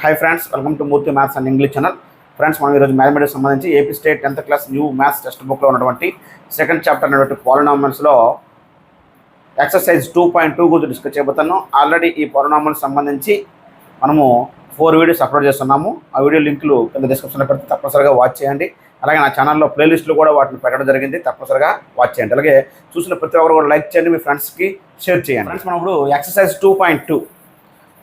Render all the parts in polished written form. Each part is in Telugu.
Hi friends, welcome to Murthy maths and English channel. Friends, మనం ఈరోజు మ్యాథమెటిక్స్ సంబంధించి AP state 10th class new maths text బుక్లో ఉన్నటువంటి సెకండ్ చాప్టర్ అనేటువంటి పాలినామియల్స్లో ఎక్సర్సైజ్ 2.2 గురించి డిస్కస్ చేయబోతున్నాం. ఆల్రెడీ ఈ పాలినామియల్స్ సంబంధించి మనము 4 వీడియోస్ అప్లోడ్ చేస్తున్నాము. ఆ వీడియో లింకులు కింద డిస్క్రిప్షన్లో పెడితే తప్పనిసరిగా వాచ్ చేయండి. అలాగే నా ఛానల్లో ప్లేలిస్టులు కూడా వాటిని పెట్టడం జరిగింది, తప్పనిసరిగా వాచ్ చేయండి. అలాగే చూసిన ప్రతి ఒక్కరు కూడా లైక్ చేయండి, మీ ఫ్రెండ్స్కి షేర్ చేయండి. ఫ్రెండ్స్, మనం ఇప్పుడు ఎక్సర్సైజ్ 2.2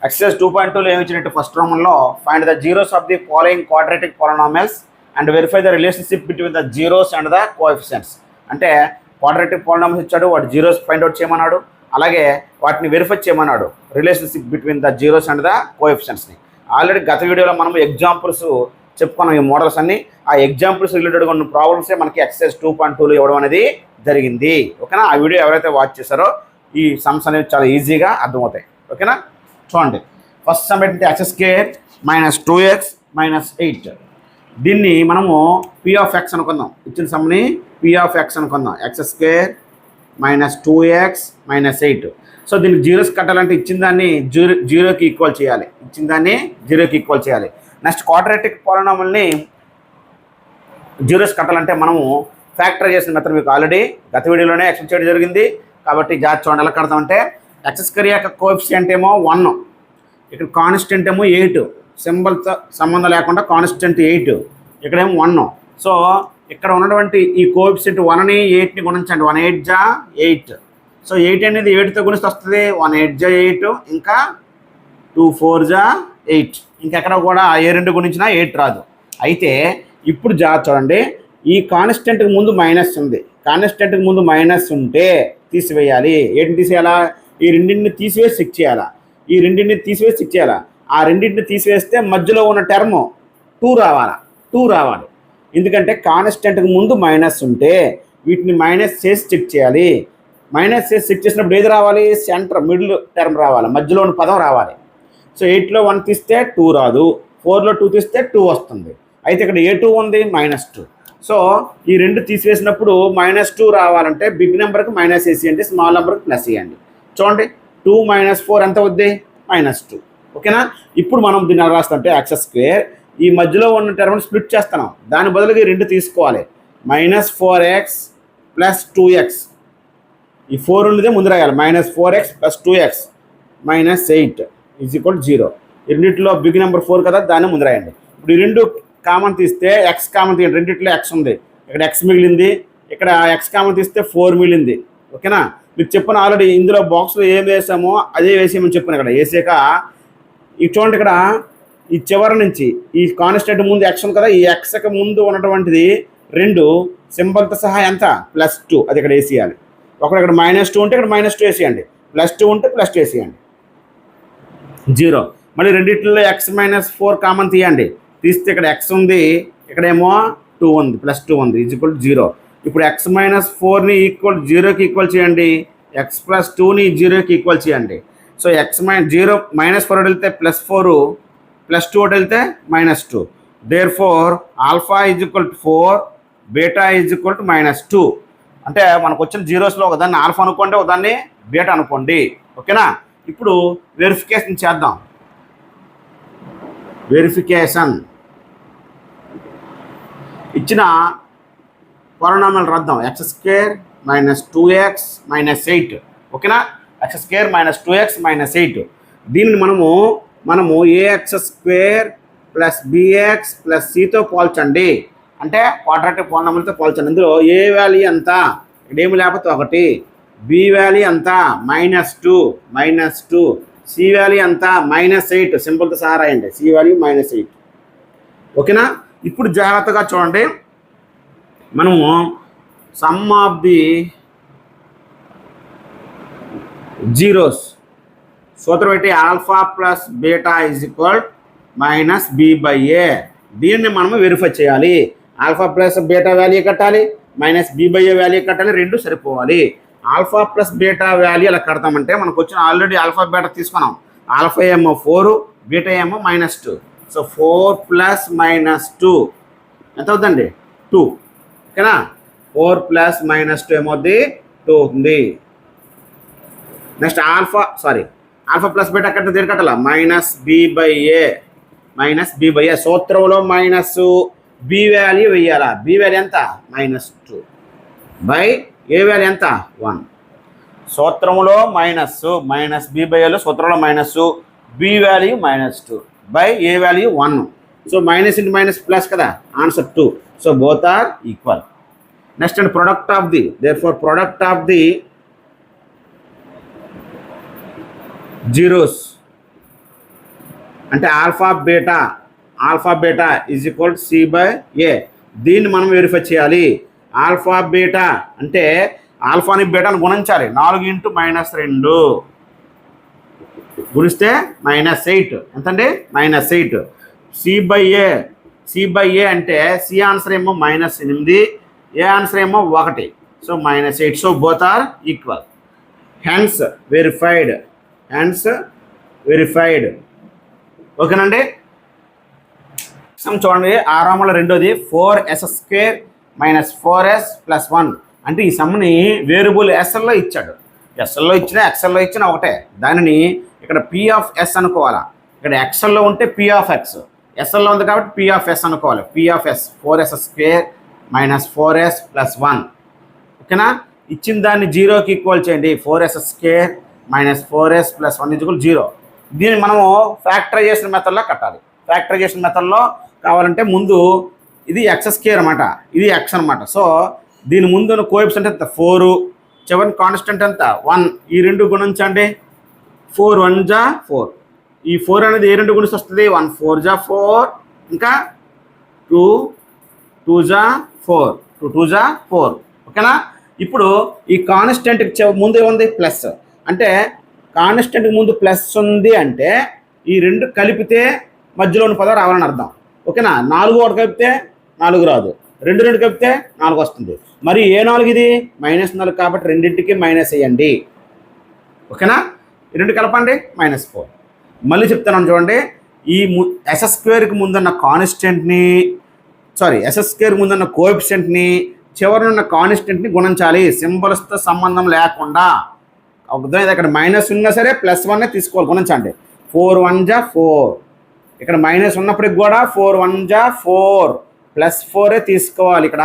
ఎక్సర్సైజ్ 2.2లో ఏమి ఇచ్చినట్టు ఫస్ట్ రోమన్లో find the zeros of the following quadratic polynomials and verify the relationship between the zeros and the coefficients. అంటే క్వాడ్రాటిక్ పాలినామిల్స్ ఇచ్చాడు, వాటి జీరోస్ ఫైండ్ అవుట్ చేయమన్నాడు, అలాగే వాటిని వెరిఫై చేయమన్నాడు, relationship between the zeros and the కోఎఫిషియెంట్స్ని. ఆల్రెడీ గత వీడియోలో మనం ఎగ్జాంపుల్స్ చెప్పుకున్నాం, ఈ మోడల్స్ అన్ని. ఆ ఎగ్జాంపుల్స్ రిలేటెడ్గా ఉన్న ప్రాబ్లమ్సే మనకి ఎక్సర్సైజ్ 2.2లో ఇవ్వడం అనేది జరిగింది. ఓకేనా? ఆ వీడియో ఎవరైతే వాచ్ చేశారో ఈ సమ్స్ అనేవి చాలా ఈజీగా అర్థమవుతాయి. ఓకేనా? చూడండి, ఫస్ట్ సమ్ ఏంటంటే x² - 2x - 8. దీన్ని మనము p ఆఫ్ x అనుకుందాం. ఇచ్చిన సమ్ని p ఆఫ్ x అనుకుందాం. x² - 2x - 8. సో దీనికి జీరోస్ కట్టాలంటే ఇచ్చిన దాన్ని జీరోకి ఈక్వల్ చేయాలి. నెక్స్ట్ క్వాడ్రాటిక్ పాలినామిల్ని జీరోస్ కట్టాలంటే మనము ఫ్యాక్టర్ చేసిన మెథడ్ మీకు ఆల్రెడీ గత వీడియోలోనే ఎక్స్ప్లెయిన్ చేయడం జరిగింది. కాబట్టి జాగ్రత్త చూడండి, ఎలా కడతామంటే x² యొక్క కోఎఫిషియంట్ ఏమో 1, ఇక్కడ కాన్స్టెంట్ ఏమో 8, సింబల్తో సంబంధం లేకుండా కాన్స్టెంట్ 8, ఇక్కడేమో 1. సో ఇక్కడ ఉన్నటువంటి ఈ కోఎఫిషియంట్ 1ని 8ని గుణించండి. 1 8 జా 8. సో 8 అనేది 8తో గుణిస్తే వస్తుంది 1 8 జా 8, ఇంకా 2 4 జా 8. ఇంకెక్కడ కూడా ఏ రెండు గుణించినా 8 రాదు. అయితే ఇప్పుడు జాగ్రత్త చూడండి, ఈ కాన్స్టెంట్కి ముందు మైనస్ ఉంది. కాన్స్టెంట్కి ముందు మైనస్ ఉంటే తీసివేయాలి. ఏంటి తీసేయాలా? ఈ రెండింటిని తీసివేసి చెక్ చేయాలా. ఆ రెండింటిని తీసివేస్తే మధ్యలో ఉన్న టర్మ్ 2 రావాలి. ఎందుకంటే కాన్స్టెంట్కి ముందు మైనస్ ఉంటే వీటిని మైనస్ చేసి చెక్ చేయాలి. మైనస్ చేసి చెక్ చేసినప్పుడు ఏది రావాలి? సెంటర్ మిడిల్ టర్మ్ రావాలి, మధ్యలో ఉన్న పదం రావాలి. సో 8లో 1 తీస్తే 2 రాదు, 4లో 2 తీస్తే 2 వస్తుంది. అయితే ఇక్కడ ఏ2 ఉంది -2. సో ఈ రెండు తీసివేసినప్పుడు -2 రావాలంటే బిగ్ నెంబర్కి మైనస్ వేసేయండి, స్మాల్ నెంబర్కి ప్లస్ వేయండి. చూడండి, 2 - 4 ఎంత అవుద్ది? -2. ఓకేనా? ఇప్పుడు మనం దీన్ని ఎలా రాస్తామంటే x² ఈ మధ్యలో ఉన్న టర్మ్ని స్ప్లిట్ చేస్తున్నాం. దాని బదులుగా ఈ రెండు తీసుకోవాలి. -4x + 2x. ఈ 4 ఉన్నదే ముందు రాయాలి. -4x + 2x - 8 = 0. ఈ రెండింటిలో బిగ్ నెంబర్ 4 కదా, దాన్ని ముందు రాయండి. ఇప్పుడు ఈ రెండు కామన్ తీస్తే x కామన్ తీయండి. రెండింటిలో x ఉంది, ఇక్కడ x మిగిలింది, ఇక్కడ x కామన్ తీస్తే 4 మిగిలింది. ఓకేనా? మీకు చెప్పిన ఆల్రెడీ ఇందులో బాక్స్లో ఏం వేసామో అదే వేసేయమని చెప్పాను. ఇక్కడ వేసాక ఈ చూడండి, ఇక్కడ ఈ చివరి నుంచి ఈ కాన్స్టెంట్ ముందు x ఉంది కదా, ఈ xకి ముందు ఉన్నటువంటిది 2 సింబల్తో సహా ఎంత? +2. అది ఇక్కడ వేసేయాలి. ఇక్కడ -2 ఉంటే ఇక్కడ -2 వేసేయండి, +2 ఉంటే +2 వేసేయండి. 0. మళ్ళీ రెండింటిలో x - 4 కామన్ తీయండి. తీస్తే ఇక్కడ x ఉంది, ఇక్కడేమో 2 ఉంది, +2 ఉంది, = 0. ఇప్పుడు x - 4ని 0కి ఈక్వల్ చేయండి, x + 2ని 0కి ఈక్వల్ చేయండి. సో x -0 -4 వెళ్తే +4, +2 వెళ్తే -2. Therefore alpha = 4, beta = -2. అంటే మనకు వచ్చిన జీరోస్లో ఒకదాన్ని ఆల్ఫా అనుకోండి, ఒకదాన్ని బీటా అనుకోండి. ఓకేనా? ఇప్పుడు వెరిఫికేషన్ చేద్దాం. ఇచ్చిన పాలినామియల్ రాద్దాం. x² - 2x - 8. ఓకేనా? x² - 2x - 8. దీనిని మనము ax² + bx + cతో పోల్చండి. అంటే క్వాడ్రాటిక్ పాలినామిల్తో పోల్చండి. ఇందులో ఏ వాల్యూ ఎంత? ఇక్కడ ఏమి లేకపోతే 1. b వాల్యూ ఎంత? -2. c వాల్యూ ఎంత? -8. సింపుల్తో సహా రాయండి, c వాల్యూ -8. ఓకేనా? ఇప్పుడు జాగ్రత్తగా చూడండి, మనము సమ్ ఆఫ్ ది జీరోస్ సూత్రం ఏంటి? Alpha + beta = -b/a. దీన్ని మనము వెరిఫై చేయాలి. ఆల్ఫా ప్లస్ బీటా వాల్యూ కట్టాలి, -b/a వాల్యూ కట్టాలి, రెండు సరిపోవాలి. ఆల్ఫా + బీటా వాల్యూ ఎలా కడతామంటే మనకు వచ్చిన ఆల్రెడీ ఆల్ఫా బీటా తీసుకున్నాం. ఆల్ఫా ఏమో 4, బీటా ఏమో -2. సో 4 + -2 ఎంత అవుతుందండి? 2. ఓకేనా? 4 + -2 ఏమవుద్ది? 2 అవుతుంది. నెక్స్ట్ ఆల్ఫా ప్లస్ బీటా కట్టిన దేని కట్టాలా? -b/a మైనస్ బి బై ఏ. సూత్రంలో మైనస్ బి వాల్యూ వెయ్యాలా? బి వాల్యూ ఎంత? -2 బై ఏ వాల్యూ ఎంత? 1. సూత్రంలో మైనస్ బి బై ఏలో సూత్రంలో minus b value -2 by a value 1. So minus into minus plus కదా, answer 2. So both are equal. Next and product of the, therefore product of the zeros అంటే alpha beta is equal c by a. దీన్ని మనం వెరిఫై చేయాలి. ఆల్ఫా బీటా అంటే ఆల్ఫాని బీటాని గుణించాలి. 4 ఇంటూ -2 గుణిస్తే -8 ఎంతండి? -8. సి బై ఏ అంటే సి ఆన్సర్ ఏమో -8, ఏ ఆన్సర్ ఏమో 1. So -8. So both are equal. Hence verified. ఓకేనండి. చూడండి, ఆరాముల రెండోది 4s² - 4s + 1 అంటే ఈ సమ్ని వేరియబుల్ ఎస్ఎల్లో ఇచ్చాడు. ఎస్ఎల్లో ఇచ్చినా ఎక్స్ఎల్లో ఇచ్చినా ఒకటే. దానిని ఇక్కడ పి ఆఫ్ ఎస్ అనుకోవాలా. ఇక్కడ ఎక్స్ఎల్లో ఉంటే పి ఆఫ్ ఎక్స్, ఎస్ఎల్లో ఉంది కాబట్టి పి ఆఫ్ ఎస్ అనుకోవాలి. P of S 4s² - 4s + 1. ఓకేనా? ఇచ్చిన దాన్ని 0కి ఈక్వల్ చేయండి. 4s² - 4s + 1 = 0. దీన్ని మనము ఫ్యాక్టరైజేషన్ మెథడ్లో కట్టాలి. ఫ్యాక్టరైజేషన్ మెథడ్లో కావాలంటే ముందు ఇది x² అనమాట, ఇది x అనమాట. సో దీని ముందు కోఎఫిషియంట్ ఎంత? 4, చివరి కాన్స్టెంట్ ఎంత? 1. ఈ రెండు గుణించండి. 4 1 జా 4. ఈ 4 అనేది ఏ రెండు గుణిస్తే వస్తుంది? 1 4 జా 4, ఇంకా 2 2 జా 4, 2 2 జా 4. ఓకేనా? ఇప్పుడు ఈ కాన్స్టెంట్కి ముందు ఏముంది? ప్లస్. అంటే కాన్స్టెంట్కి ముందు ప్లస్ ఉంది అంటే ఈ రెండు కలిపితే మధ్యలోని పదం రావాలని అర్థం. ఓకేనా? 4 ఒకటి కలిపితే 4 రాదు, 2 2 కలిపితే 4 వస్తుంది. మరి ఏ 4 ఇది? -4 కాబట్టి రెండింటికి మైనస్ వేయండి. ఓకేనా? ఈ రెండు కలపండి, -4. మళ్ళీ చెప్తాను చూడండి. ఈ s²కి ముందున్న కాన్స్టెంట్ని s²కి ముందున్న కోఎఫిషియంట్ని చివరనున్న కాన్స్టెంట్ని గుణించాలి, సింబల్స్తో సంబంధం లేకుండా. అర్థమైంది? అక్కడ మైనస్ ఉన్నా సరే +1 తీసుకోవాలి, గుణించండి. 4 1 జా 4. ఇక్కడ మైనస్ ఉన్నప్పటికి కూడా 4 1 జా 4, +4 తీసుకోవాలి. ఇక్కడ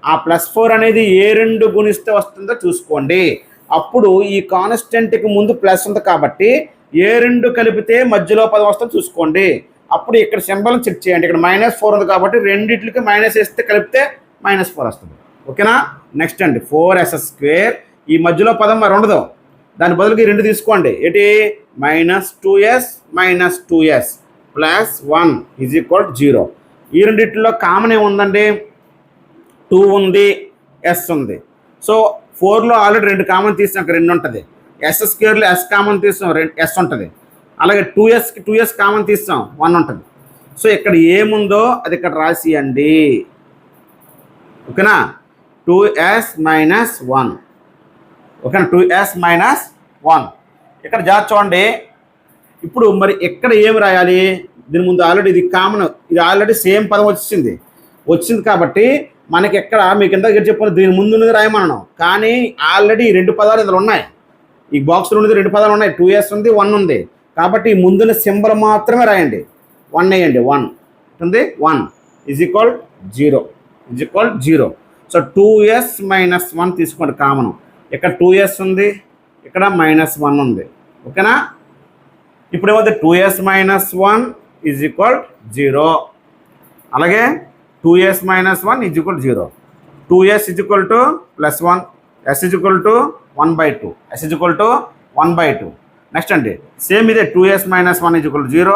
ఆ +4 అనేది ఏ రెండు గుణిస్తే వస్తుందో చూసుకోండి. అప్పుడు ఈ కాన్స్టెంట్కి ముందు ప్లస్ ఉంది కాబట్టి ఏ రెండు కలిపితే మధ్యలో పదం వస్తుందో చూసుకోండి. అప్పుడు ఇక్కడ సింబల్ చెక్ చేయండి. ఇక్కడ -4 ఉంది కాబట్టి రెండింటికి మైనస్ వేస్తే కలిపితే -4 వస్తుంది. ఓకేనా? నెక్స్ట్ అండి 4s². ఈ మధ్యలో పదం మరి ఉండదు, దాని బదులుకి 2 తీసుకోండి. ఏంటి? -2s - 2s + 1 = 0. ఈ రెండిట్లో కామన్ ఏముందండి? 2 ఉంది, s ఉంది. సో 4లో ఆల్రెడీ 2 కామన్ తీసాం, అక్కడ 2 ఉంటుంది. s² s కామన్ తీసాం, s ఉంటుంది. అలాగే 2sకి 2s కామన్ తీసాం, 1 ఉంటుంది. సో ఇక్కడ ఏముందో అది ఇక్కడ రాసియండి. ఓకేనా? 2s - 1. ఓకేనా? 2s - 1. ఇక్కడ జాగ్రత్త చూడండి. ఇప్పుడు మరి ఎక్కడ ఏమి రాయాలి? దీని ముందు ఆల్రెడీ ఇది కామన్, ఇది ఆల్రెడీ సేమ్ పదం వచ్చింది కాబట్టి మనకి ఎక్కడ మీకు ఎంత చెప్పాను, దీని ముందు ఉన్నది రాయమన్నాను. కానీ ఆల్రెడీ 2 పదాలు ఇందులో ఉన్నాయి. ఈ బాక్స్లో ఉన్నది 2 పదాలు ఉన్నాయి, 2s ఉంది, 1 ఉంది. కాబట్టి ఈ ముందున్న సింబల్ మాత్రమే రాయండి. 1 వేయండి. 1 ఉంది, 1 = 0. సో 2s - 1 తీసుకోండి కామన్. ఇక్కడ 2s ఉంది, ఇక్కడ -1 ఉంది. ఓకేనా? ఇప్పుడు ఏమవుతుంది? 2s - 1 = 0. అలాగే 2s - 1 = 0. 2s + +1, s = 1/2, s = 1/2. Next అండి సేమ్ ఇదే 2s - 1 = 0,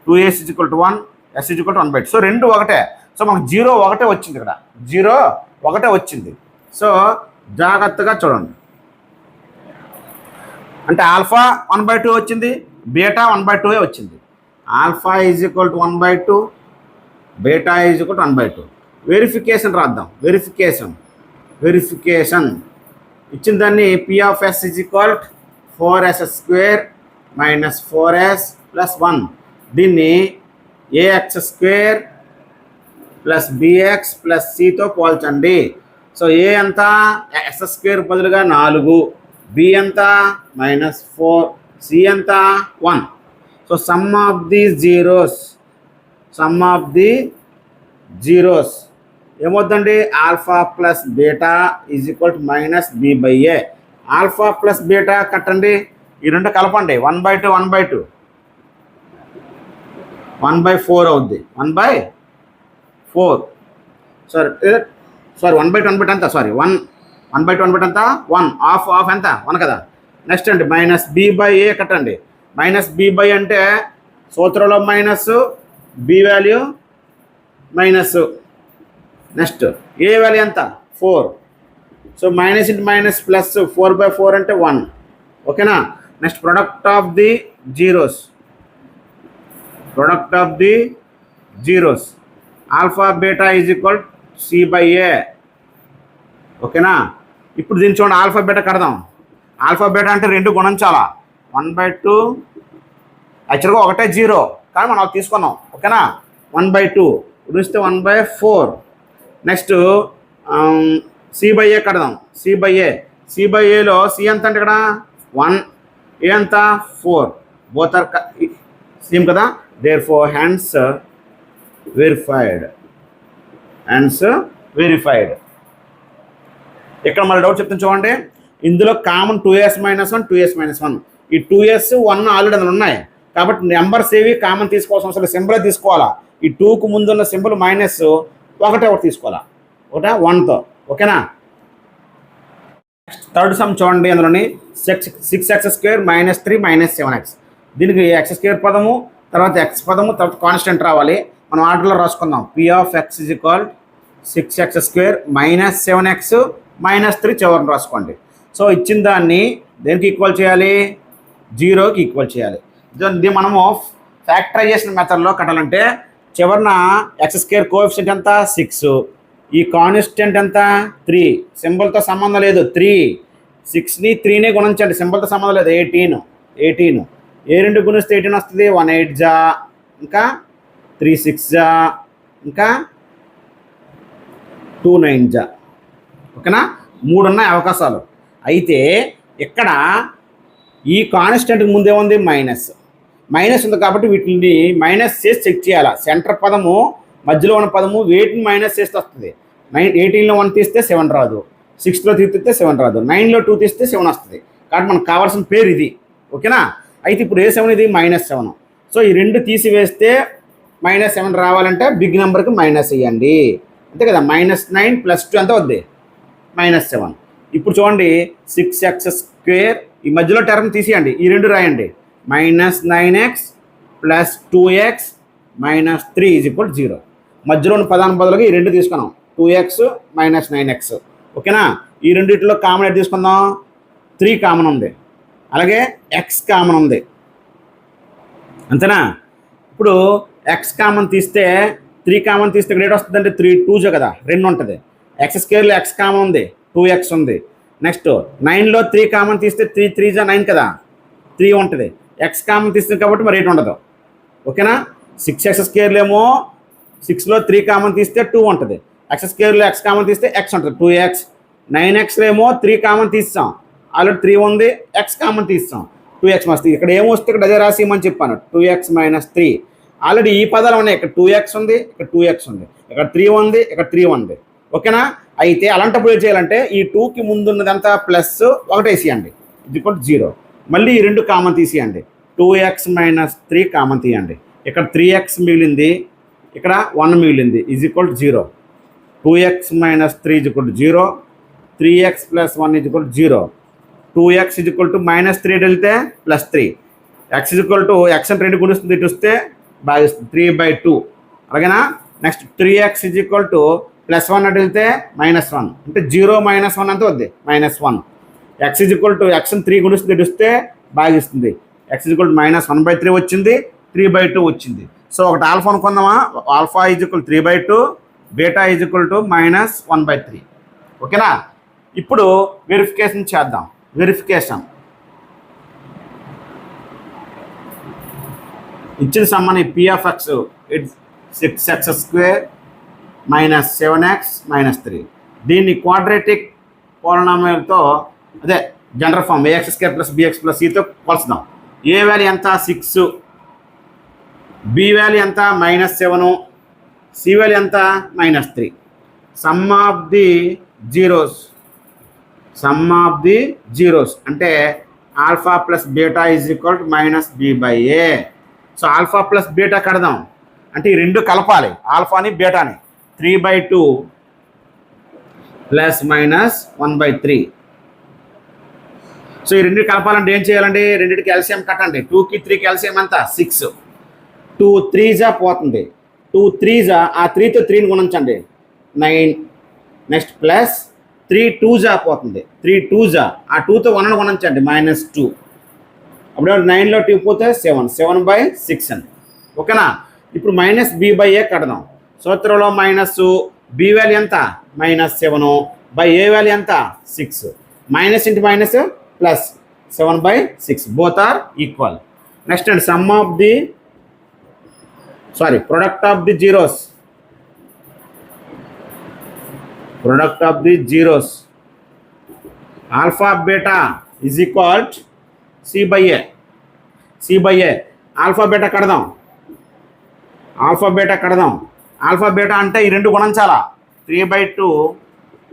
2s = 1, s = 1/2. సో 2 ఒకటే. సో మనకు 0 ఒకటే వచ్చింది. ఇక్కడ 0 ఒకటే వచ్చింది. సో జాగ్రత్తగా చూడండి. అంటే ఆల్ఫా 1/2 వచ్చింది, బీటా 1/2 వచ్చింది. Alpha = 1/2, beta = 1/2. వెరిఫికేషన్ రాద్దాం. వెరిఫికేషన్ ఇచ్చిన దాన్ని P of S = 4s² - 4s + 1. దీన్ని ax² + bx + cతో పోల్చండి. సో ఏ ఎంత? s² బదులుగా 4, b ఎంత? -4, c ఎంత? 1. So sum of the zeros sum of the zeros ఏమవుతుందండి alpha plus beta is equal to minus b by a. Alpha plus beta కట్టండి, ఈ రెండు కలపండి. 1/2 1/2 1/4 అవుద్ది. 1/4 సారీ 1/2 ఎంత సారీ 1/2 ఎంత 1 ఆఫ్ ఎంత 1 కదా. నెక్స్ట్ అండి మైనస్ బి బై ఏ కట్టండి. మైనస్ బి బై అంటే సూత్రంలో minus, b value minus, next a value ఎంత 4. So minus into minus plus 4/4 అంటే 1. ఓకేనా. Next product of the zeros alpha beta is equal c by a. ఓకేనా. ఇప్పుడు దీన్ని చూడండి ఆల్ఫా బీటా కడదాం. ఆల్ఫా బీటా అంటే రెండు గుణించాలా. 1/2 యాక్చువల్గా ఒకటే 0 కానీ మనం అది తీసుకున్నాం. ఓకేనా. 1/2 గుణిస్తే 1/4. నెక్స్ట్ సి బై ఏ కడదాం. సి బై ఏలో సి ఎంత అంటే ఇక్కడ 1, ఏ ఎంత 4, బోత్ ఆర్ సేమ్ కదా. Therefore hence verified. ఇక్కడ మళ్ళీ డౌట్ చెప్తాను చూడండి. ఇందులో కామన్ 2s - 1 2s - 1. ఈ 2s 1 ఆల్రెడీ అందులో ఉన్నాయి కాబట్టి నెంబర్స్ ఏవి కామన్ తీసుకోవాల్సిన అవసరం లేదు, సింబలే తీసుకోవాలా. ఈ 2కు ముందున్న సింబల్ మైనస్ ఒకటి తీసుకోవాలా, ఒకట 1తో. ఓకేనా. థర్డ్ సమ్ చూడండి. అందులోని 6x² -3 -7x. దీనికి x² పదము, తర్వాత x పదము, తర్వాత కాన్స్టెంట్ రావాలి. మనం ఆర్డర్లో రాసుకుందాం. p of x = 6x² -7x -3 చివరిని రాసుకోండి. సో ఇచ్చిన దాన్ని దేనికి ఈక్వల్ చేయాలి, 0కి ఈక్వల్ చేయాలి. దీన్ని మనము ఫ్యాక్టరైజేషన్ మెథడ్లో కట్టాలంటే చివరిన x² కోఎఫిషియంట్ ఎంత 6, ఈ కాన్స్టెంట్ ఎంత 3, సింబల్తో సంబంధం లేదు 3, 6ని 3నే గుణించండి, సింబల్తో సంబంధం లేదు 18. ఏ రెండు గుణిస్తే 18 వస్తుంది. 1 8 జా, ఇంకా 3 6 జా, ఇంకా 2 9 జా. ఓకేనా. 3 ఉన్నాయి అవకాశాలు. అయితే ఇక్కడ ఈ కాన్స్టెంట్కి ముందేముంది మైనస్ ఉంది కాబట్టి వీటిని మైనస్ చేసి చెక్ చేయాలి. సెంటర్ పదము మధ్యలో ఉన్న పదము వేటిని మైనస్ చేస్తే వస్తుంది. 18లో 1 తీస్తే 7 రాదు, 6లో 3 తీస్తే 7 రాదు, 9లో 2 తీస్తే 7 వస్తుంది. కాబట్టి మనకు కావాల్సిన పేరు ఇది. ఓకేనా. అయితే ఇప్పుడు ఏ 7 ఇది -7. సో ఈ రెండు తీసివేస్తే -7 రావాలంటే బిగ్ నెంబర్కి మైనస్ ఇవ్వండి, అంతే కదా. -9 + 2 ఎంత వద్ది -7. ఇప్పుడు చూడండి 6x² ఈ మధ్యలో టర్మ్ తీసేయండి, ఈ రెండు రాయండి. -9x + 2x - 3 = 0. మధ్యలోని పదాన్ని బదులుగా ఈ రెండు తీసుకున్నాం, 2x - 9x. ఓకేనా. ఈ రెండిట్లో కామన్ ఎట్ తీసుకుందాం, 3 కామన్ ఉంది, అలాగే x కామన్ ఉంది, అంతేనా. ఇప్పుడు x కామన్ తీస్తే 3 కామన్ తీస్తే ఇక్కడ ఏడు వస్తుందంటే 3 2 కదా, 2 ఉంటుంది. x² x కామన్ ఉంది, 2x ఉంది. నెక్స్ట్ 9లో 3 కామన్ తీస్తే 3 3 9 కదా, 3 ఉంటుంది. x కామన్ తీస్తుంది కాబట్టి మరి 8 ఉండదు. ఓకేనా. 6x² ఏమో 6లో 3 కామన్ తీస్తే 2 ఉంటుంది. x² x కామన్ తీస్తే x ఉంటుంది, 2x. 9x ఏమో 3 కామన్ తీస్తాం, ఆల్రెడీ 3 ఉంది, x కామన్ తీస్తాం, 2x వస్తుంది. ఇక్కడ ఏమొస్తే ఇక్కడ అదే రాసిమని చెప్పాను, 2x - 3. ఆల్రెడీ ఈ పదాలు ఉన్నాయి, ఇక్కడ 2x ఉంది, ఇక్కడ 2x ఉంది, ఇక్కడ 3 ఉంది, ఇక్కడ 3 ఉంది. ఓకేనా. అయితే అలాంటప్పుడు ఏం చేయాలంటే ఈ 2కి ముందున్నదంతా ప్లస్ 1 వేసేయండి, = 0. మళ్ళీ ఈ రెండు కామన్ తీసేయండి, 2x - 3 కామన్ తీయండి. ఇక్కడ 3x మిగిలింది, ఇక్కడ 1 మిగిలింది, = 0. 2x - 3 = 0, 3x + 1 = 0. 2x = -3 వెళ్తే +3, x అని 2 గుణిస్తుంది, ఇటు వస్తే భాగిస్తుంది 3/2. అలాగేనా. నెక్స్ట్ 3x = +1 అటు వెళ్తే -1 అంటే 0 - 1 అంతా వద్ది -1. x అని 3 గుణిస్తుంది, ఇటు వస్తే భాగిస్తుంది, x -1/3 వచ్చింది, 3/2 వచ్చింది. సో ఒకటి ఆల్ఫా అనుకుందామా, ఆల్ఫా = 3/2, బీటా = -1/3. ఓకేనా. ఇప్పుడు వెరిఫికేషన్ చేద్దాం. ఇచ్చిన సమ్మని p of x 6x² -7x -3. దీన్ని క్వాడ్రాటిక్ పోలినామియల్తో అదే జనరల్ ఫామ్ ax² + bx + cతో కొలుస్తున్నాం. ఏ వాల్యూ ఎంత 6, బి వాల్యూ ఎంత -7, సి వాల్యూ ఎంత -3. సమ్ ఆఫ్ ది జీరోస్ అంటే alpha plus beta is equal to -b/a. So alpha plus beta కడదాం అంటే ఈ రెండు కలపాలి, ఆల్ఫాని బీటాని. 3/2 ప్లస్ -1/3. సో ఈ రెండు కలపాలంటే ఏం చేయాలండి, రెండింటికి ఎల్సిఎం కట్టండి. 2కి 3కి ఎల్సిఎం ఎంత 6. 2 3 పోతుంది, 2 3 ఆ 3తో 3ని గుణించండి 9. నెక్స్ట్ ప్లస్ 3 2 పోతుంది, 3 2 ఆ 2తో 1ని గుణించండి -2. అప్పుడు 9లో 2 పోతే 7/6 అండి. ఓకేనా. ఇప్పుడు -b/a కడదాం. సూత్రంలో మైనస్ బి వాల్యూ ఎంత -7/a వాల్యూ ఎంత 6. Minus into minus plus 7/6 both are equal. Next అండి product of the zeros alpha beta is equal c/a. Alpha beta కడదాం. ఆల్ఫా బీటా అంటే ఈ రెండు గుణించాలా. 3/2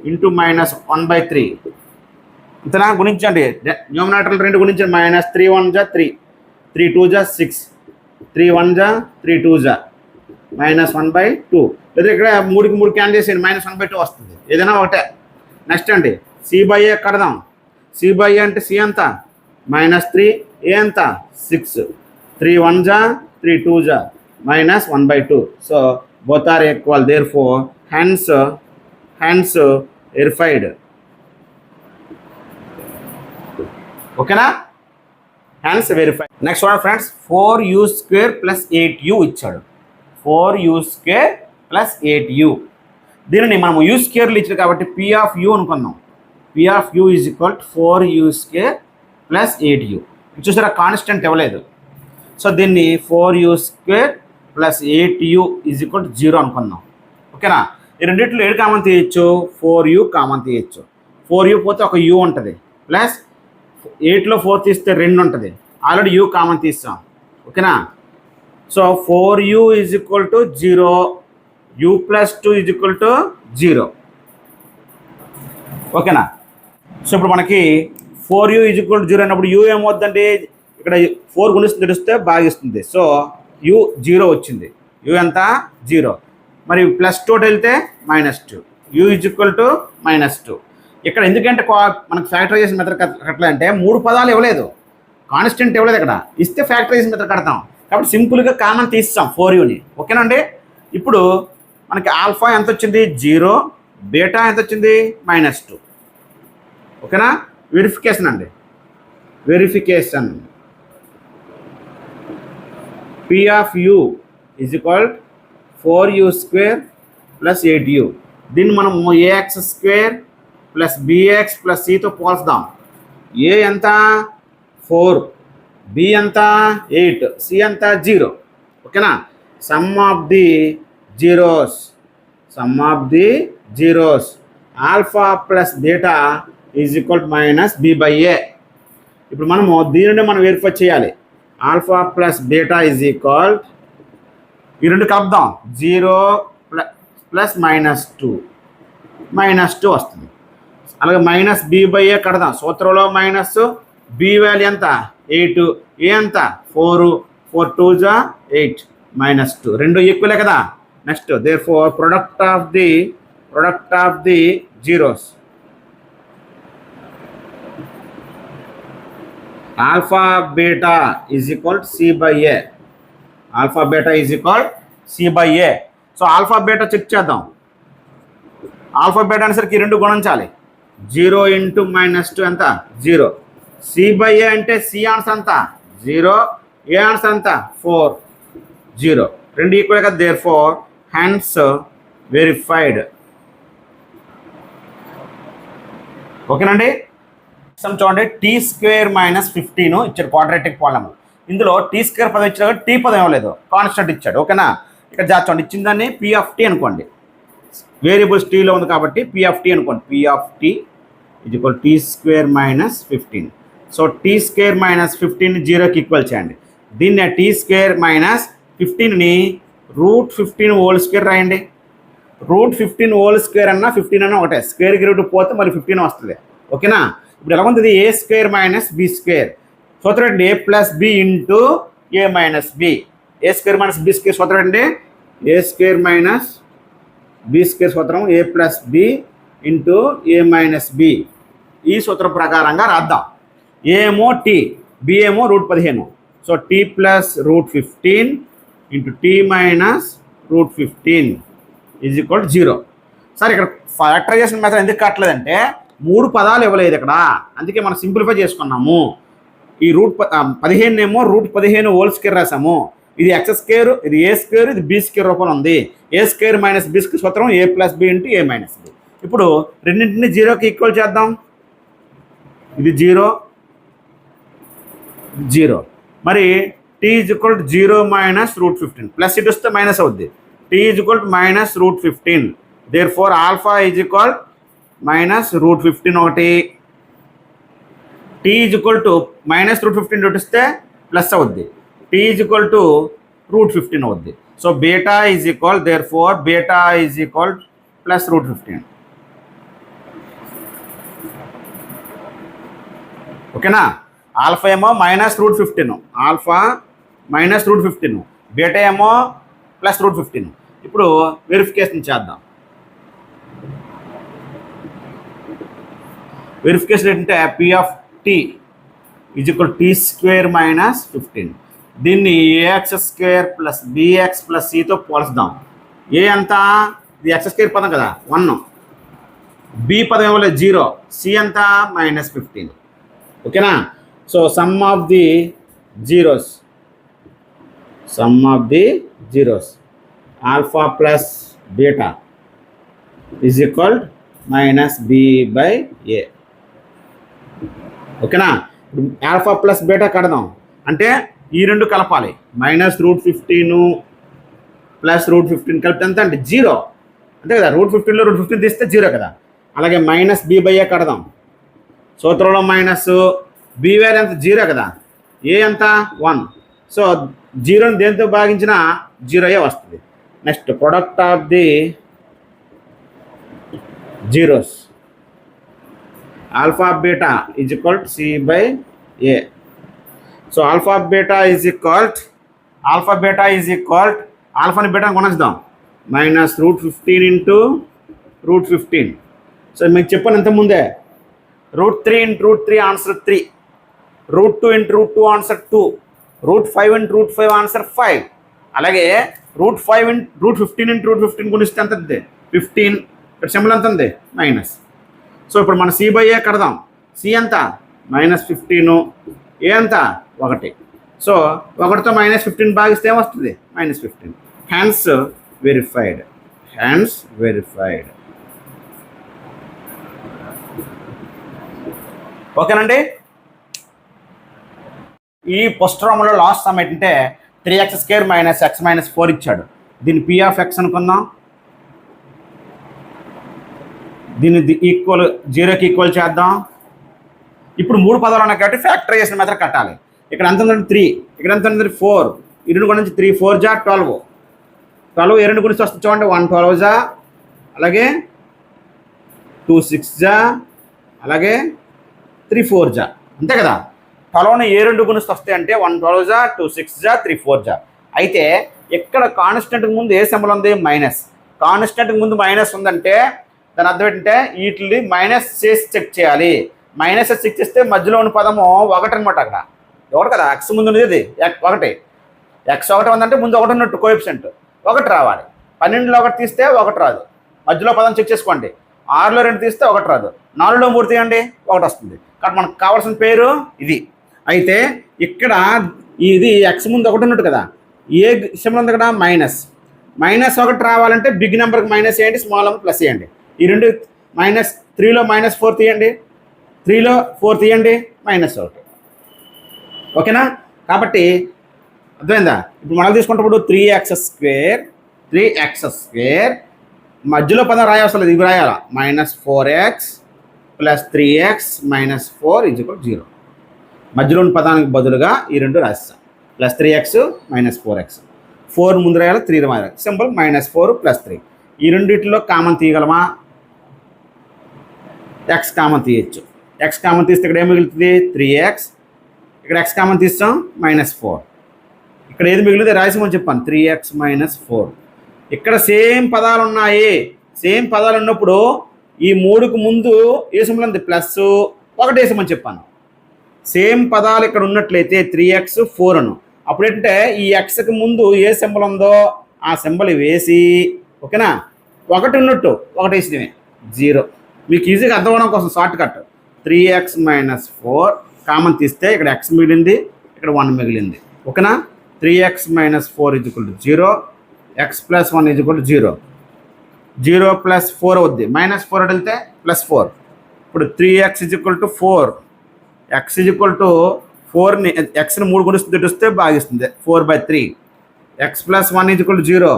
ఇంటూ -1/3 ఇంతనా గుణించండి. న్యూమరేటర్లు రెండు గుణించండి. -3 1 3, 3 2 6, 3 1 3 2 -1/2. లేదా ఇక్కడ 3కి 3 క్యాన్సిల్ చేసేయండి, -1/2 వస్తుంది. ఏదైనా ఒకటే. నెక్స్ట్ అండి c/a కడదాం. c/a అంటే c ఎంత -3, a ఎంత 6, 3 1 3 2 -1/2. So both are equal, therefore hence verified. ఓకేనా, hence verified. Next one friends 4u² + 8u ఇచ్చాడు. 4u² + 8u. దీనిని మనము u² ఇచ్చాడు కాబట్టి p ఆఫ్ u అనుకుందాం. p of u is equal to 4u² + 8u. చూసారా కాన్స్టెంట్ ఇవ్వలేదు. సో దీన్ని 4u² + 8u is equal to 0 అనుకుందాం. ఓకేనా. ఈ రెండింటిలో ఏడు కామన్ తీయచ్చు, 4u కామన్ తీయచ్చు. 4u పోతే ఒక u ఉంటుంది, ప్లస్ 8లో 4 తీస్తే 2 ఉంటుంది. ఆల్రెడీ u కామన్ తీస్తాం. ఓకేనా. So 4u is equal to 0, u + 2 is equal to 0. ఓకేనా. సో ఇప్పుడు మనకి 4u ఈజ్ ఈక్వల్ టు 0 అన్నప్పుడు u ఏమవుతుందండి, ఇక్కడ 4 గుణిస్తుంది తెలుస్తే భాగిస్తుంది. సో u 0 వచ్చింది. u ఎంత 0. మరి +2 వెళ్తే -2, u ఈజ్ ఈక్వల్ టు -2. ఇక్కడ ఎందుకంటే మనకు ఫ్యాక్టరైజేషన్ మెథడ్ కట్టాలంటే 3 పదాలు ఇవ్వలేదు, కాన్స్టెంట్ ఇవ్వలేదు. ఇక్కడ ఇస్తే ఫ్యాక్టరైజేషన్ మెథడ్ కడతాం కాబట్టి సింపుల్గా కామన్ తీస్తాం 4uని. ఓకేనండి. ఇప్పుడు మనకి ఆల్ఫా ఎంత వచ్చింది 0, బీటా ఎంత వచ్చింది -2. ఓకేనా. Verification p of u is equal 4u² + 8u. దీన్ని మనం ax² + bx + cతో పోల్చుదాం. a ఎంత 4, b ఎంత 8, c ఎంత 0. ఓకేనా. Some of the zeros alpha plus beta is equal to -b/a. ఇప్పుడు మనము దీనిని మనం వెరిఫై చేయాలి. Alpha plus beta is equal, ఈ రెండు కలుపుదాం, 0 + -2 వస్తుంది. అలాగే -b/a కడదాం. సూత్రంలో -b వాల్యూ ఎంత 8, a ఎంత 4, 4 2 8 -2 రెండు ఈక్వలే కదా. Next therefore product of the zeros alpha beta is equal c/a. Alpha beta is equal c/a. So alpha beta check చేద్దాం. ఆల్ఫా బీటా అనేసరికి రెండు గుణించాలి. 0 ఇంటూ -2 ఎంత 0. c/a అంటే c ఆన్సర్ ఎంత 0, a ఆన్సర్ ఎంత 4 0 రెండు ఈక్వల్ కదా. therefore hence verified. ఓకేనండి. చూడండి t² - 15 ఇచ్చాడు క్వాడ్రాటిక్ పాలినామిల్. ఇందులో t² పదం ఇచ్చాడు, టీ పదం ఇవ్వలేదు, కాన్స్టెంట్ ఇచ్చాడు. ఓకేనా. ఇక్కడ చూడండి ఇచ్చిన దాన్ని p ఆఫ్ t అనుకోండి. వేరియబుల్స్ టీలో ఉంది కాబట్టి p ఆఫ్ t అనుకోండి. p of t is equal t² - 15. So t² - 15 0కి ఈక్వల్ చేయండి. దీన్ని t² 15ని √15 రాయండి. √15 అన్నా 15 అన్నా ఒకటే, స్క్వేర్కి రూట్ పోతే మళ్ళీ 15 వస్తుంది. ఓకేనా? ఇప్పుడు ఎలా ఉంటుంది? a² - b². సూత్రం ఏంటి? a+b into a - b. a² - b² సూత్రం ఏంటి? a² - b² సూత్రం a+b ఇంటూ a - b. ఈ సూత్రం ప్రకారంగా రాద్దాం. a ఏమో t, b ఏమో √15. So t + √15 into t - √15 is equal to 0. Sir ఇక్కడ ఫ్యాక్టరైజేషన్ మెథడ్ ఎందుకు కట్టలేదంటే 3 పదాలు ఇవ్వలేదు ఇక్కడ, అందుకే మనం సింప్లిఫై చేసుకున్నాము. ఈ √15 ఏమో √15 రాసాము. ఇది x², ఇది a², ఇది b² రూపంలో ఉంది. a² - b² సూత్రం a+b ఇంటూ a - b. ఇప్పుడు రెండింటిని 0కి ఈక్వల్ చేద్దాం. ఇది 0, 0. మరి t = 0 - √15 ప్లస్ ఇటు వస్తే మైనస్ అవుద్ది. t = -√15. దేర్ఫోర్ ఆల్ఫా - √15 ఒకటి. t -√15 ఇటు వస్తే ప్లస్ అవుద్ది. t √15 అవుద్ది. So beta therefore beta +√15. ఓకేనా? ఆల్ఫా ఏమో -√15, ఆల్ఫా -√15, బీటా ఏమో +√15. ఇప్పుడు వెరిఫికేషన్ చేద్దాం. వెరిఫికేషన్ ఏంటంటే p(t) = t² - 15. దీన్ని ax² + bx + cతో పోల్చుదాం. ఏ ఎంత? ఇది x² పదం కదా, 1. b పదం ఏమో 0, c ఎంత? -15. ఓకేనా? So sum of the zeros alpha plus beta is equal -b/a. ఓకేనా? ఇప్పుడు ఆల్ఫా ప్లస్ బీటా కడదాం అంటే ఈ రెండు కలపాలి. -√15 + √15 కలిపితే ఎంత అంటే 0 అంతే కదా. √15లో √15 తీస్తే 0 కదా. అలాగే -b/a కడదాం. సూత్రంలో మైనస్, b వాల్యూ ఎంత? 0 కదా. ఏ ఎంత? 1. సో 0ని దేంతో భాగించినా 0 వస్తుంది. Next product of the zeros alpha beta is equal to c/a. So alpha beta is equal ఆల్ఫాని బీటాని కొనేద్దాం. -√15 ఇంటూ √15. సో మీకు చెప్పాను ఇంతకుముందే, √3 × √3 ఆన్సర్ 3, √2 × √2 ఆన్సర్ 2, √5 × √5 ఆన్సర్ 5. అలాగే √15 × √15 గుణిస్తే ఎంత ఉంది? 15. ఇక్కడ సింబల్ ఎంత ఉంది? మైనస్. సో ఇప్పుడు మనం c/a కడదాం. c ఎంత? -15, a ఎంత? 1. సో 1తో -15 భాగిస్తే ఏమొస్తుంది? -15. హ్యాన్స్ వెరిఫైడ్. ఓకేనండి. ఈ పుస్తకంలో లాస్ట్ సమ్ ఏంటంటే 3x² - x - 4 ఇచ్చాడు. దీన్ని p(x) అనుకుందాం. దీన్ని 0కి ఈక్వల్ చేద్దాం. ఇప్పుడు 3 పదాలు ఉన్నాయి కాబట్టి ఫ్యాక్టరైజేషన్ మెథడ్ కట్టాలి. ఇక్కడ ఎంత ఉందంటే 3, ఇక్కడ ఎంత ఉంది? 4. ఈ రెండు కూడా నుంచి 3 × 4 = 12. 12 ఏ రెండు గురించి వస్తుంది చూడండి. 1 12 అలాగే 2 6 అలాగే 3 4 అంతే కదా. 12ని ఏ రెండు గురించి వస్తాయి అంటే 1 12 2 6 3 4. అయితే ఇక్కడ కాన్స్టెంట్కి ముందు ఏ సింబల్ ఉంది? మైనస్. కాన్స్టెంట్కి ముందు మైనస్ ఉందంటే దాని అర్థం ఏంటంటే వీటిని మైనస్ చేసి చెక్ చేయాలి. మైనస్ చెక్ చేస్తే మధ్యలో ఉన్న పదము 1 అనమాట. అక్కడ 1 కదా, x ముందు ఉన్నది ఇది 1. x 1 ఉందంటే ముందు 1 ఉన్నట్టు కోఎఫిషియంట్ 1 రావాలి. 12లో 1 తీస్తే 1 రాదు. మధ్యలో పదం చెక్ చేసుకోండి. 6లో 2 తీస్తే 1 రాదు. 4లో 3 తీయండి 1 వస్తుంది. కాబట్టి మనకు కావాల్సిన పేరు ఇది. అయితే ఇక్కడ ఇది x ముందు 1 ఉన్నట్టు కదా, ఏ సింబల్ ఉంది కదా? -1 రావాలంటే బిగ్ నెంబర్కి మైనస్ చేయండి, స్మాల్ నెంబర్ ప్లస్ చేయండి. ఈ రెండు -3లో -4 తీయండి, 3లో 4 తీయండి, -1. ఓకేనా? కాబట్టి అర్థమైందా? ఇప్పుడు మనం తీసుకుంటున్నప్పుడు 3x² మధ్యలో పదం రాయవసరం లేదు, ఇవి రాయాలా. -4x + 3x - 4 = 0. మధ్యలోని పదానికి బదులుగా ఈ రెండు రాస్తాం. +3x - 4x. 4 ముందు రాయాలి, 3 రాయాలి. సింపుల్ -4 + 3. ఈ రెండిట్లో కామన్ తీయగలమా? ఎక్స్ కామన్ తీయచ్చు. ఎక్స్ కామన్ తీస్తే ఇక్కడ ఏం మిగులుతుంది? 3x. ఇక్కడ ఎక్స్ కామన్ తీస్తాం -4. ఇక్కడ ఏది మిగిలింది రాసిమని చెప్పాను, 3x - 4. ఇక్కడ సేమ్ పదాలు ఉన్నాయి. సేమ్ పదాలు ఉన్నప్పుడు ఈ 3కు ముందు ఏ సింబల్ ఉంది? +1 వేసామని చెప్పాను. సేమ్ పదాలు ఇక్కడ ఉన్నట్లయితే 3x 4 అను. అప్పుడు ఏంటంటే ఈ ఎక్స్కి ముందు ఏ సింబల్ ఉందో ఆ సింబల్ వేసి, ఓకేనా, 1 ఉన్నట్టు 1 వేసినవి 0. మీకు ఈజీగా అర్థం అవడం కోసం షార్ట్ కట్. 3x - 4 కామన్ తీస్తే ఇక్కడ x మిగిలింది, ఇక్కడ 1 మిగిలింది. ఓకేనా? 3x - 4 = 0, x + 1 = 0. 0 + 4 అవుద్ది. -4 వెళ్తే +4. ఇప్పుడు 3x = 4. x = 4ని ఎక్స్ని 3 గుణిస్తుంది వస్తే భాగిస్తుంది 4/3. x + 1 = 0.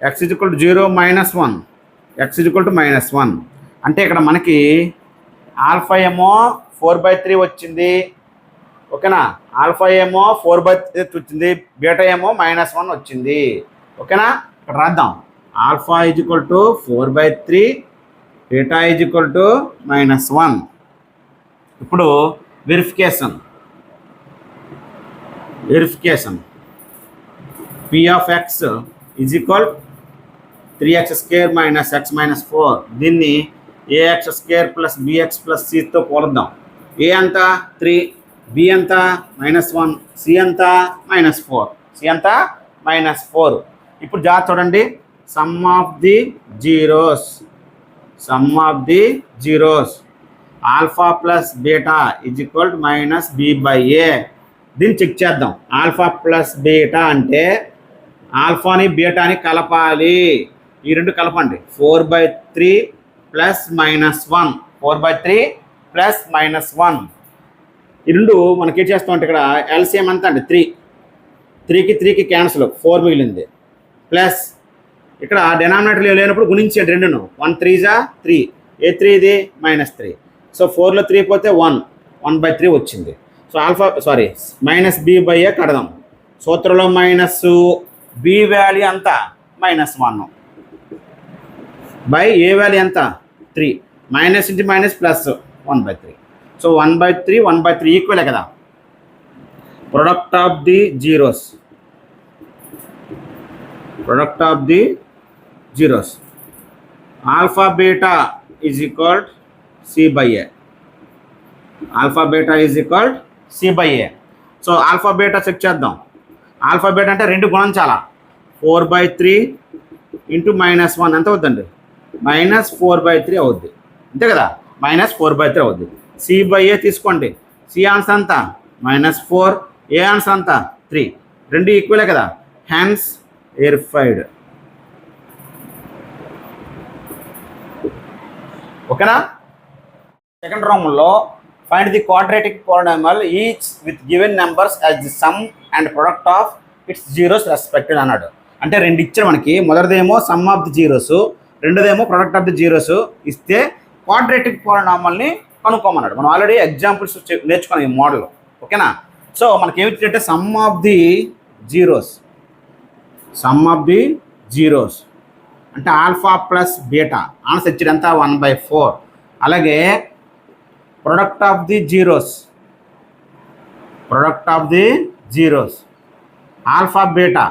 x = 0 - 1. x = -1. అంటే ఇక్కడ మనకి ఆల్ఫా ఏమో 4/3 వచ్చింది. ఓకేనా? ఆల్ఫా ఏమో 4/3 వచ్చింది, బీటా ఏమో -1 వచ్చింది. ఓకేనా? ఇక్కడ రాద్దాం. Alpha = 4/3, beta = -1. ఇప్పుడు verification p of x = 3x² - x - 4. దీన్ని ax² + bx + c తో పోలుద్దాం. a ఎంత? 3, b ఎంత? -1, c ఎంత? -4. c ఎంత? -4. ఇప్పుడు జాగ్రత్త చూడండి. Some of the zeros alpha + beta = -b/a. దీన్ని చెక్ చేద్దాం. ఆల్ఫా + బీటా అంటే ఆల్ఫాని బీటాని కలపాలి. ఈ రెండు కలపండి. 4/3 + -1. 4/3 + -1. ఈ రెండు మనకి ఏం చేస్తామంటే ఇక్కడ ఎల్సిఎం ఎంత అంటే 3. 3కి క్యాన్సిల్, 4 మిగిలింది. ప్లస్ ఇక్కడ డినామినేటర్లో లేనప్పుడు గుణించండి రెండును. 1 3 3. ఏ 3 ఇది? -3. సో 4లో 3 పోతే 1/3 వచ్చింది. సో -b/a కడదాం. సూత్రంలో -b వాల్యూ ఎంత? -1 బై ఏ వాల్యూ ఎంత? 3. -× +1/3. సో 1/3 ఈక్వలే కదా. Product of the zeros alpha beta = c/a. Alpha beta = c/a. So alpha beta check చేద్దాం. ఆల్ఫా బీటా అంటే రెండు గుణించాలా. 4/3 × -1 ఎంత అవుద్దండి? -4/3 అవుద్ది. అంతే కదా, -4/3 అవుద్ది. c/a తీసుకోండి. c ఆన్సర్ అంతా -4, ఏ ఆన్సర్ అంతా 3. రెండు ఈక్వలే కదా. Hence verified. ఓకేనా? సెకండ్ రౌండ్లో find the quadratic polynomial each with given numbers as the sum and product of its zeros respected అన్నాడు. అంటే రెండు ఇచ్చారు మనకి. మొదటిదేమో సమ్ ఆఫ్ ది జీరోస్, రెండోదేమో ప్రొడక్ట్ ఆఫ్ ది జీరోస్ ఇస్తే క్వాడ్రాటిక్ పాలినామియల్ని కనుక్కోమన్నాడు. మనం ఆల్రెడీ ఎగ్జాంపుల్స్ నేర్చుకున్నాం ఈ మోడల్. ఓకేనా? సో మనకి ఏమిటంటే సమ్ ఆఫ్ ది జీరోస్ అంటే ఆల్ఫా + బీటా. ఆన్సర్ ఇచ్చాడు ఎంత? 1/4. అలాగే product of the zeros alpha beta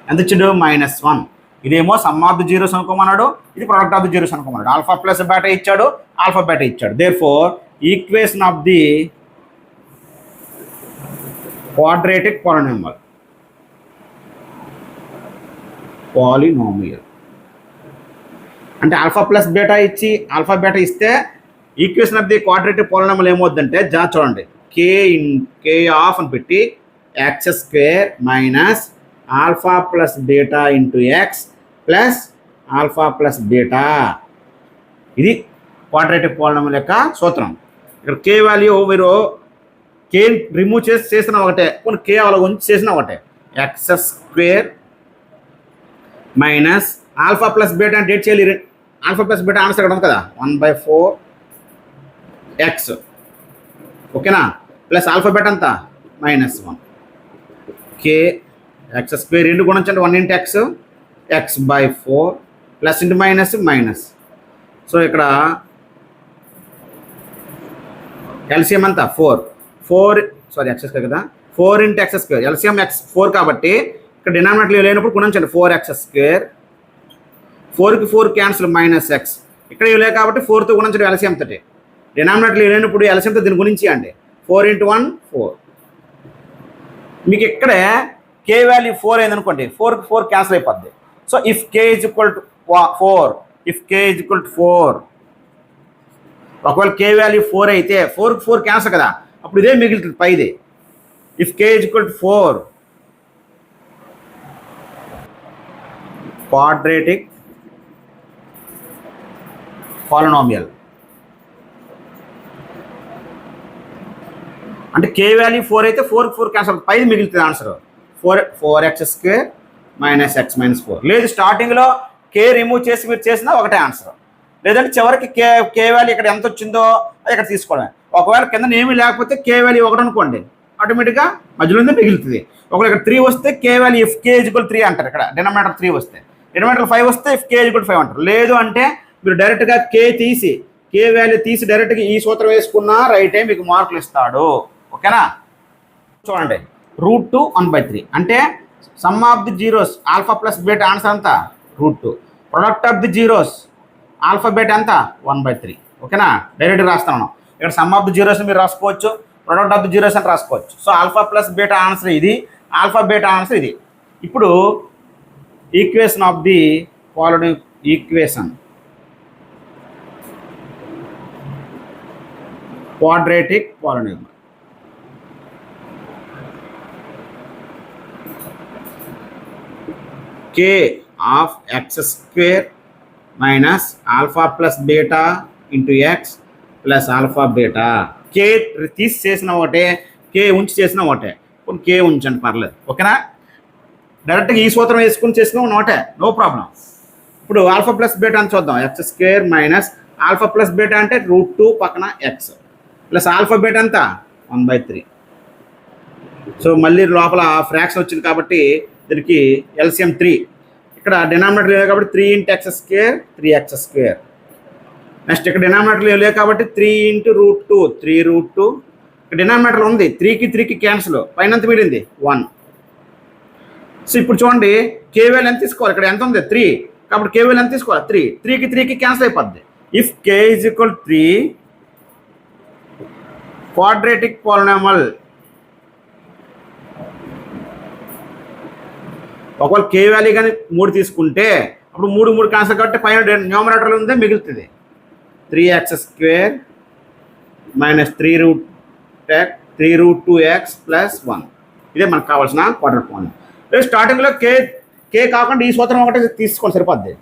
ఎంత ఇచ్చాడు? -1. ఇదేమో సమ్ ఆఫ్ ది జీరోస్ అనుకోమన్నాడు, ఇది ప్రొడక్ట్ ఆఫ్ ది జీరోస్ అనుకోమన్నాడు. ఆల్ఫా + బీటా ఇచ్చాడు, ఆల్ఫా బీటా ఇచ్చాడు. Therefore equation of the quadratic polynomial అంటే ఆల్ఫా + బీటా ఇచ్చి ఆల్ఫా బీటా ఇస్తే equation of the quadratic polynomial ఏమవుద్దంటే చూడండి, k ఆఫ్ అని పెట్టి x² - alpha + beta × x + alpha + beta. ఇది క్వాడ్రాటిక్ పాలినామియల్ యొక్క సూత్రం. ఇక్కడ k వాల్యూ మీరు k రిమూవ్ చేసిన ఒకటే, కొన్ని k అలా ఉంచి చేసిన ఒకటే. x² - ఆల్ఫా + బీటా అంటే చేయాలి. ఆల్ఫా + బీటా ఆన్సర్ ఇక్కడ ఉంది కదా, 1/4x. ఓకేనా? ప్లస్ ఆల్ఫా బీటా అంతా -1. k ఎక్స్ స్క్వేర్ ఇంటూ గుణించండి 1 ఇంటూ x x by 4 plus into minus minus. So ఇక్కడ ఎల్సిఎం అంతా 4 సారీ ఎక్స్ స్క్వేర్ కదా, 4 into x square, LCM x 4 కాబట్టి ఇక్కడ డినామినేటర్ లేనప్పుడు గుణించండి 4x స్క్వేర్, 4కి 4 క్యాన్సిల్ మైనస్ ఎక్స్, ఇక్కడ ఇవ్వలే కాబట్టి 4తో గుణించండి ఎల్సిఎం తోటి, డినామినేటర్ లేనప్పుడు ఎల్సిఎంతో దీన్ని గుణించి అండి 4 ఇంటూ 1 4. మీకు ఇక్కడే కే వాల్యూ 4 అయిందనుకోండి 4కి 4 క్యాన్సిల్ అయిపోద్ది. So if k is equal to 4, if k is equal to 4, ఒకవేళ కే వాల్యూ 4 అయితే 4కి 4 క్యాన్సిల్ కదా, అప్పుడు ఇదే మిగులుతుంది పైది. If k is equal to 4 quadratic polynomial అంటే కే వాల్యూ 4 అయితే 4కి 4 క్యాన్సిల్ పైది మిగులుతుంది answer 4x square minus X minus 4. లేదు స్టార్టింగ్లో కే రిమూవ్ చేసి మీరు చేసినా ఒకటే ఆన్సర్, లేదంటే చివరికి కే వాల్యూ ఇక్కడ ఎంత వచ్చిందో అది ఇక్కడ తీసుకోవడమే. ఒకవేళ కింద ఏమీ లేకపోతే కే వాల్యూ 1 అనుకోండి, ఆటోమేటిక్గా మధ్యలోనే మిగులుతుంది. ఒకవేళ ఇక్కడ 3 వస్తే కే వాల్యూ ఇఫ్ కే ఈక్వల్ 3 అంటారు, ఇక్కడ డినామినేటర్ 3 వస్తే, డినామినేటర్ 5 వస్తే ఇఫ్ కే ఈక్వల్ 5 అంటారు. లేదు అంటే మీరు డైరెక్ట్గా కే వాల్యూ తీసి డైరెక్ట్గా ఈ సూత్రం వేసుకున్నా రైటే మీకు మార్కులు ఇస్తాడు. ఓకేనా? చూడండి √2 1/3 అంటే some of the zeros alpha plus beta answer అంతా √2, product of the zeros alpha beta అంతా 1/3. ఓకేనా? డైరెక్ట్గా రాస్తున్నాను. ఇక్కడ సమ్ ఆఫ్ ది జీరోస్ మీరు రాసుకోవచ్చు, ప్రొడక్ట్ ఆఫ్ ది జీరోస్ అని రాసుకోవచ్చు. So alpha plus beta answer ఇది, ఆల్ఫా బీటా ఆన్సర్ ఇది. ఇప్పుడు equation of the following equation quadratic polynomial. k of x square minus alpha plus beta into x plus alpha beta. k తీసి చేసిన ఒకటే, k ఉంచి చేసిన ఒకటే, కొన్ని k ఉంచండి పర్లేదు. ఓకేనా? డైరెక్ట్గా ఈ సూత్రం వేసుకుని చేసిన ఒకటే, నో ప్రాబ్లం. ఇప్పుడు ఆల్ఫా ప్లస్ బీటా అని చూద్దాం. X square minus alpha plus beta అంటే √2 పక్కన ఎక్స్ ప్లస్ ఆల్ఫా బీటా అంతా 1/3. సో మళ్ళీ లోపల ఫ్రాక్షన్ వచ్చింది కాబట్టి దీనికి ఎల్సిఎం 3, ఇక్కడ డినామినేటర్ లేదు కాబట్టి 3 into x square 3x square. Next ఇక్కడ డినామినేటర్ లేదు కాబట్టి 3 ఇంటూ √2 3√2. ఇక్కడ డినామినేటర్ ఉంది 3కి క్యాన్సిల్, పైన ఎంత మిగిలింది 1. సో ఇప్పుడు చూడండి కే వాల్యూ ఎంత తీసుకోవాలి, ఇక్కడ ఎంత ఉంది 3 కాబట్టి కే వాల్యూ ఎంత తీసుకోవాలి 3, 3కి క్యాన్సిల్ అయిపోద్ది. If k is equal 3 quadratic polynomial, ఒకవేళ కే వాల్యూ కానీ 3 తీసుకుంటే అప్పుడు 3 క్యాన్సల్ కాబట్టి పైన న్యూమరేటర్లో ఉందే మిగులుతుంది 3x square minus 3√2x plus 1. ఇదే మనకు కావాల్సిన క్వార్టర్ పాయింట్. స్టార్టింగ్లో కే కాకుండా ఈ సూత్రం ఒకటే తీసుకోవాలి సరిపోద్ది,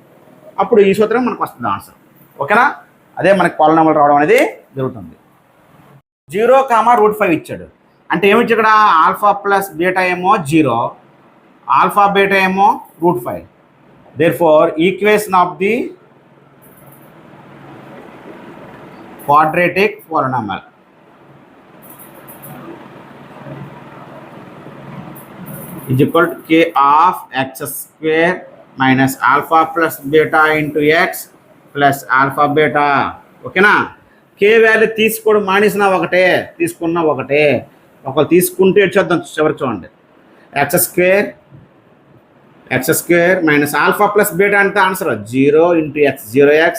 అప్పుడు ఈ సూత్రం మనకు వస్తుంది ఆన్సర్. ఓకేనా? అదే మనకి పాలినామియల్ రావడం అనేది జరుగుతుంది. 0, √5 ఇచ్చాడు అంటే ఏమిచ్చి ఇక్కడ ఆల్ఫా ప్లస్ బీటా ఏమో 0, ఆల్ఫా బీటా ఏమో √5. Therefore equation of the quadratic polynomial is equal to k of x square minus alpha plus beta into x plus alpha beta. ఓకేనా? కే వాల్యూ తీసుకోవడం మానేసినా ఒకటే, తీసుకున్నా ఒకటే. ఒకళ్ళు తీసుకుంటే చూద్దాం చివరికి చూడండి x square minus alpha plus beta అంటే ఆన్సర్ 0 ఇంటూ ఎక్స్ 0x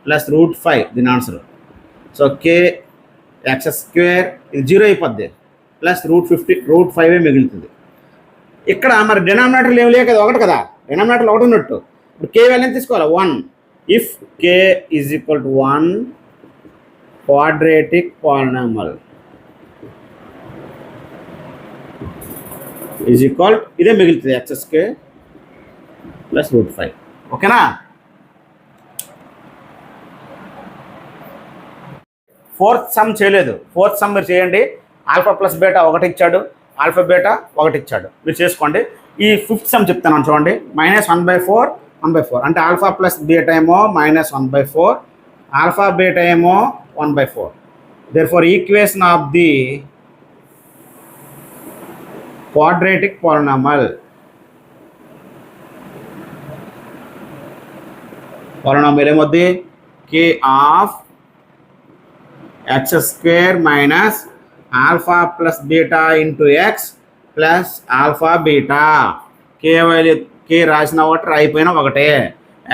ప్లస్ √5 దీని answer. So k x square ఇది 0 అయిపోద్ది ప్లస్ √5 మిగులుతుంది. ఇక్కడ మరి డినామినేటర్లు ఏమి లేవు కదా, ఒకటి కదా, డినామినేటర్లు ఒకటి ఉన్నట్టు. ఇప్పుడు కే వాల్యూ ఎంత తీసుకోవాలి 1. If k is equal to 1 quadratic polynomial is equal ఇదే మిగులుతుంది ఎక్స్ స్క్వేర్ ప్లస్ √5. ఓకేనా? ఫోర్త్ సమ్ చేయలేదు, ఫోర్త్ సమ్ మీరు చేయండి. ఆల్ఫా ప్లస్ బీటా 1 ఇచ్చాడు, ఆల్ఫా బీటా 1 ఇచ్చాడు, మీరు చేసుకోండి. ఈ ఫిఫ్త్ సమ్ చెప్తాను చూడండి. -1/4 అంటే ఆల్ఫా ప్లస్ బీటా ఏమో -1/4, ఆల్ఫా బీటా ఏమో 1/4. Therefore equation of the quadratic polynomial polynomial ఏమవుద్ది k of x square minus alpha plus beta into x plus alpha beta k రాసిన ఒకటి అయిపోయినా ఒకటే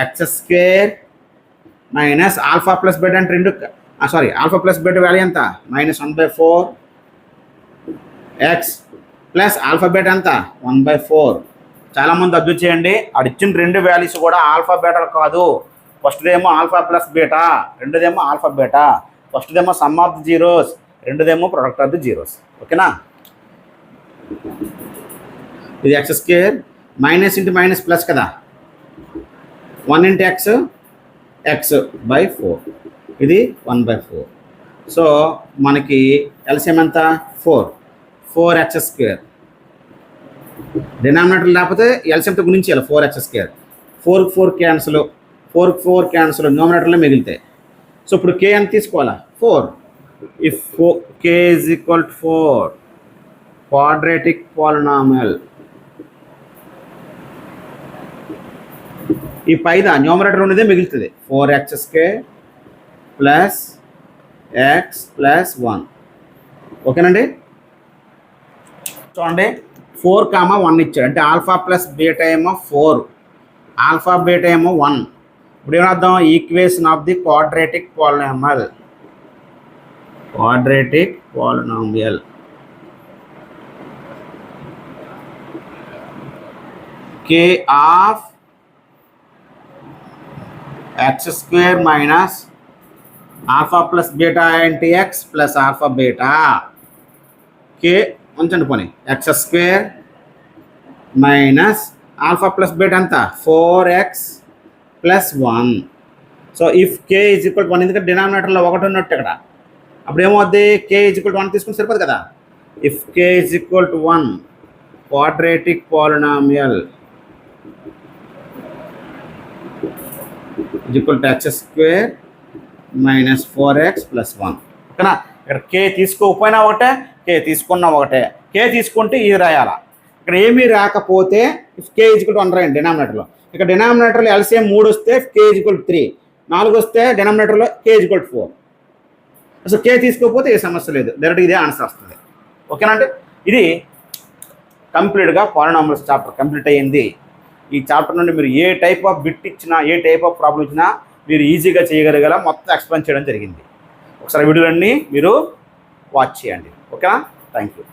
x square minus alpha plus beta అంటే రెండు ఆల్ఫా ప్లస్ బీటా వాల్యూ ఎంత -1/4 ఎక్స్ ప్లస్ ఆల్ఫా బీటా ఎంత 1/4. చాలామంది అబ్జర్వ్ చేయండి అడిచ్చిన రెండు వాల్యూస్ కూడా ఆల్ఫా బీటా కాదు. ఫస్ట్దేమో ఆల్ఫా ప్లస్ బీటా, రెండోదేమో ఆల్ఫా బీటా. ఫస్ట్దేమో సమ్ ఆఫ్ ది జీరోస్, రెండోదేమో ప్రొడక్ట్ ఆఫ్ ది జీరోస్. ఓకేనా? ఇది x square minus into minus plus కదా, 1 ఇంటూ x/4, ఇది 1/4. సో మనకి ఎల్సిఎం ఎంత 4x². డినామినేటర్ లేకపోతే ఎల్సిఎంతో గుణించాలి 4x². 4 క్యాన్సిల్, 4 క్యాన్సిల్, డినామినేటర్లో మిగులుతాయి. సో ఇప్పుడు k ఎంత తీసుకోవాలా 4. If k is equal to 4 quadratic polynomial, ఈ పైన న్యూమరేటర్ ఉన్నదే మిగులుతుంది 4x² ప్లస్ x ప్లస్ 1. ఓకేనండి? చూడండి 4, 1 ఇచ్చాడు అంటే ఆల్ఫా ప్లస్ బీటా ఏమో 4, ఆల్ఫా బీటా ఏమో 1. ఇప్పుడు ఏమర్థం equation of the quadratic polynomial k of x² minus alpha plus beta into x plus alpha beta. K ఉంచండి పోనీ x² minus alpha plus beta ఎంత 4x plus 1. So if k is equal to 1, ఎందుకంటే డినామినేటర్లో 1 ఉన్నట్టు ఇక్కడ, అప్పుడు ఏమవుద్ది k ఈజ్ ఈక్వల్ టు 1 తీసుకుని సరిపోదు కదా. If k is equal to 1 quadratic polynomial equal to x² minus 4x plus 1. ఓకేనా? ఇక్కడ k తీసుకోకపోయినా ఒకటే, k తీసుకున్నా ఒకటే. k తీసుకుంటే ఇది రాయాలా. ఇక్కడ ఏమీ రాకపోతే if k is equal to 1 రాయండి డినామినేటర్లో. ఇక్కడ డినామినేటర్లో ఎల్సిఎం 3 వస్తే k ఈజ్ ఈక్వల్ టు 3, 4 వస్తే డినామినేటర్లో k ఈజ్ ఈక్వల్ టు 4. అసలు k తీసుకోకపోతే ఏ సమస్య లేదు, డైరెక్ట్ ఇదే ఆన్సర్ వస్తుంది. ఓకేనా అంటే ఇది కంప్లీట్గా పాలినామియల్స్ చాప్టర్ కంప్లీట్ అయ్యింది. ఈ చాప్టర్ నుండి మీరు ఏ టైప్ ఆఫ్ బిట్ ఇచ్చినా, ఏ టైప్ ఆఫ్ ప్రాబ్లం ఇచ్చినా మీరు ఈజీగా చేయగలిగేలా మొత్తం ఎక్స్ప్లెయిన్ చేయడం జరిగింది. ఒకసారి వీడియోలన్నీ మీరు వాచ్ చేయండి. ఓకేనా? Thank you.